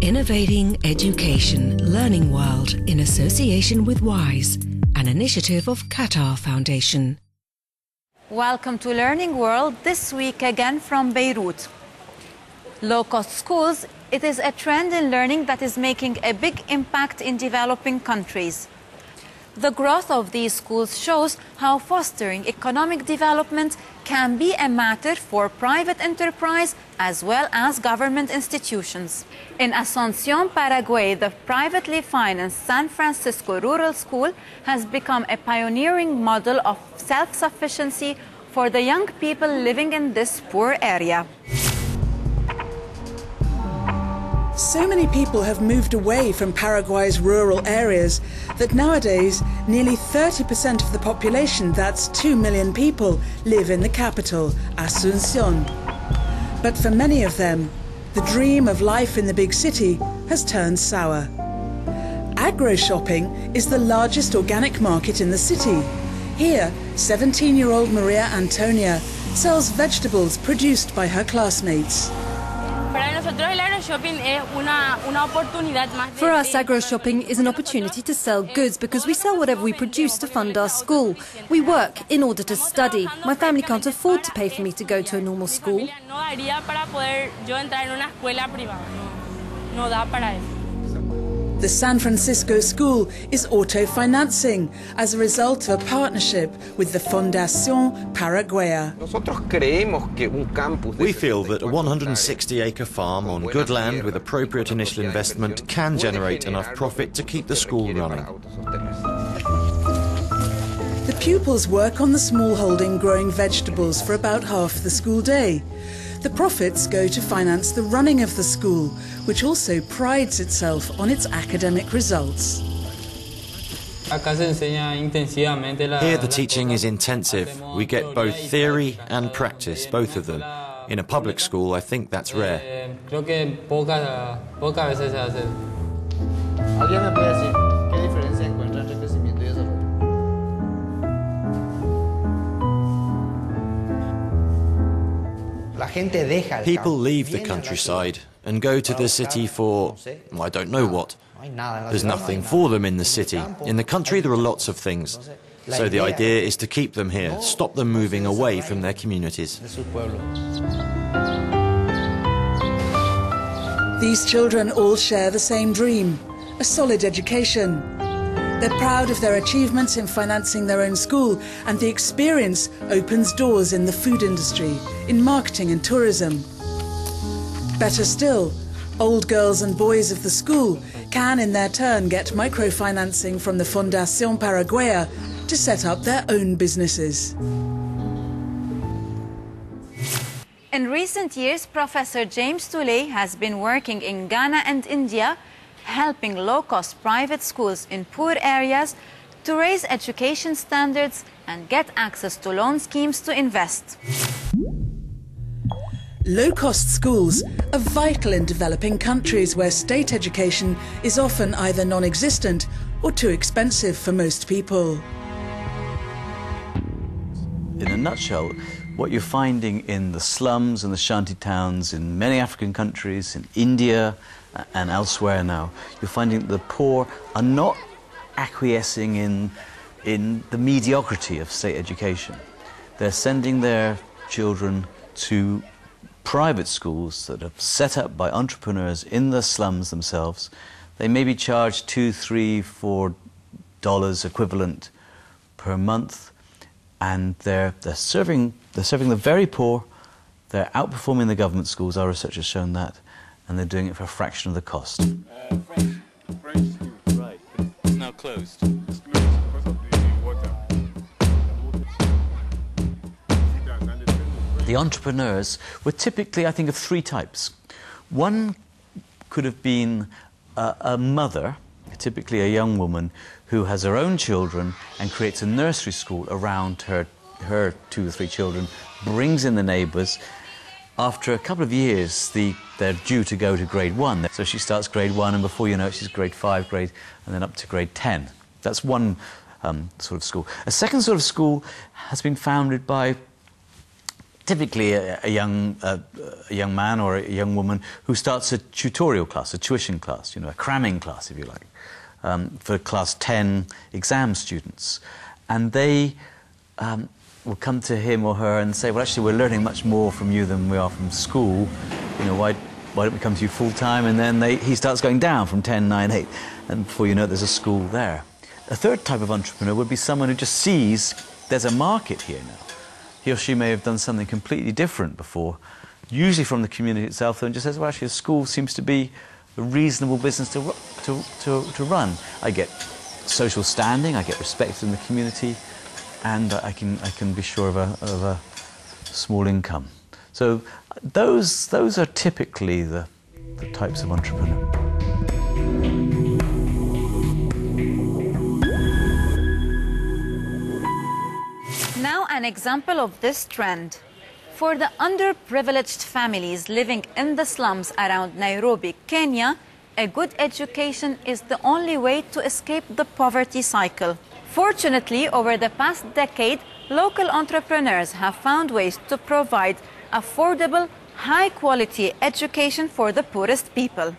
Innovating Education Learning World in association with WISE, an initiative of Qatar Foundation. Welcome to Learning World, this week again from Beirut. Low-cost schools, it is a trend in learning that is making a big impact in developing countries. The growth of these schools shows how fostering economic development can be a matter for private enterprise as well as government institutions. In Asunción, Paraguay, the privately financed San Francisco Rural School has become a pioneering model of self-sufficiency for the young people living in this poor area. So many people have moved away from Paraguay's rural areas that nowadays nearly 30% of the population, that's 2 million people, live in the capital, Asunción. But for many of them, the dream of life in the big city has turned sour. Agro-shopping is the largest organic market in the city. Here, 17-year-old Maria Antonia sells vegetables produced by her classmates. For us, agro-shopping is an opportunity to sell goods because we sell whatever we produce to fund our school. We work in order to study. My family can't afford to pay for me to go to a normal school. The San Francisco school is auto-financing as a result of a partnership with the Fundación Paraguaya. We feel that a 160-acre farm on good land with appropriate initial investment can generate enough profit to keep the school running. The pupils work on the small holding growing vegetables for about half the school day. The profits go to finance the running of the school, which also prides itself on its academic results. Here the teaching is intensive. We get both theory and practice, both of them. In a public school, I think that's rare. People leave the countryside and go to the city for, I don't know what. There's nothing for them in the city. In the country there are lots of things. So the idea is to keep them here, stop them moving away from their communities. These children all share the same dream, a solid education. They're proud of their achievements in financing their own school, and the experience opens doors in the food industry, in marketing and tourism. Better still, old girls and boys of the school can in their turn get microfinancing from the Fundación Paraguaya to set up their own businesses. In recent years, Professor James Tooley has been working in Ghana and India, helping low-cost private schools in poor areas to raise education standards and get access to loan schemes to invest. Low-cost schools are vital in developing countries where state education is often either non-existent or too expensive for most people. In a nutshell, what you're finding in the slums and the shanty towns in many African countries, in India and elsewhere now, you're finding that the poor are not acquiescing in the mediocrity of state education. They're sending their children to private schools that are set up by entrepreneurs in the slums themselves. They may be charged $2, $3, $4 equivalent per month, and they're serving the very poor. They're outperforming the government schools. Our research has shown that. And they're doing it for a fraction of the cost. French school. Right. It's now closed. It's closed because of the water. The entrepreneurs were typically, I think, of three types. One could have been a mother, typically a young woman, who has her own children and creates a nursery school around her 2 or 3 children, brings in the neighbours. After a couple of years, they're due to go to grade 1. So she starts grade 1, and before you know it, she's grade 5, and then up to grade 10. That's one sort of school. A second sort of school has been founded by typically a young man or a young woman who starts a tutorial class, a tuition class, you know, a cramming class, if you like, for class 10 exam students. And they will come to him or her and say, well, actually, we're learning much more from you than we are from school. You know, why don't we come to you full-time? And then he starts going down from 10, 9, 8. And before you know it, there's a school there. A third type of entrepreneur would be someone who just sees there's a market here now. He or she may have done something completely different before, usually from the community itself, and just says, well, actually, a school seems to be a reasonable business to run. I get social standing, I get respect in the community, and I can be sure of a small income. So those are typically the types of entrepreneur. Now an example of this trend. For the underprivileged families living in the slums around Nairobi, Kenya, a good education is the only way to escape the poverty cycle. Fortunately, over the past decade, local entrepreneurs have found ways to provide affordable, high-quality education for the poorest people.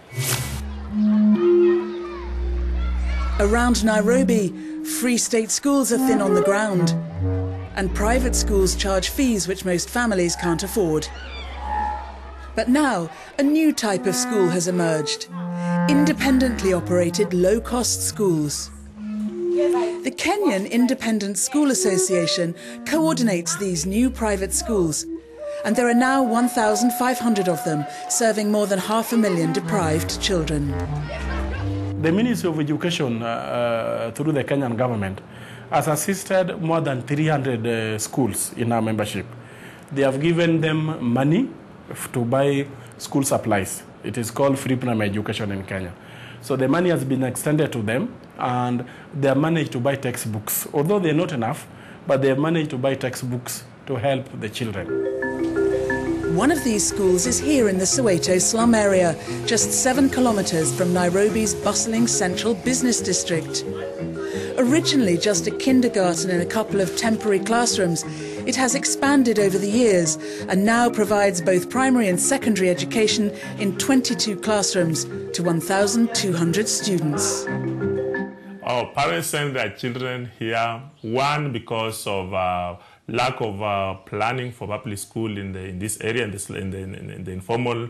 Around Nairobi, free state schools are thin on the ground, and private schools charge fees which most families can't afford. But now, a new type of school has emerged: independently operated low-cost schools. The Kenyan Independent School Association coordinates these new private schools, and there are now 1,500 of them, serving more than 500,000 deprived children. The Ministry of Education, through the Kenyan government, has assisted more than 300 schools in our membership. They have given them money to buy school supplies. It is called free primary education in Kenya. So the money has been extended to them, and they have managed to buy textbooks. Although they're not enough, but they have managed to buy textbooks to help the children. One of these schools is here in the Soweto slum area, just 7 kilometers from Nairobi's bustling central business district. Originally just a kindergarten and a couple of temporary classrooms, it has expanded over the years and now provides both primary and secondary education in 22 classrooms to 1,200 students. Our parents send their children here, one, because of lack of planning for public school in this area, in the informal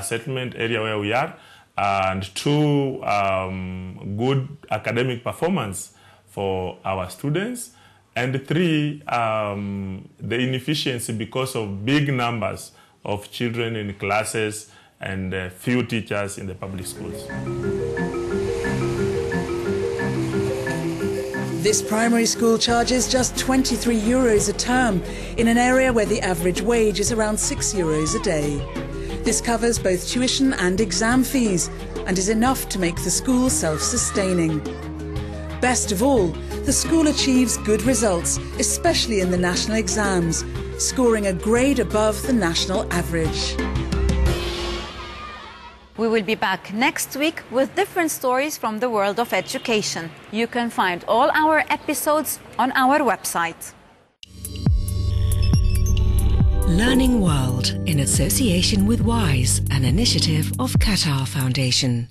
settlement area where we are, and two, good academic performance for our students, and three, the inefficiency because of big numbers of children in classes and few teachers in the public schools. This primary school charges just 23 euros a term in an area where the average wage is around 6 euros a day. This covers both tuition and exam fees and is enough to make the school self-sustaining. Best of all, the school achieves good results, especially in the national exams, scoring a grade above the national average. We will be back next week with different stories from the world of education. You can find all our episodes on our website. Learning World in association with WISE, an initiative of Qatar Foundation.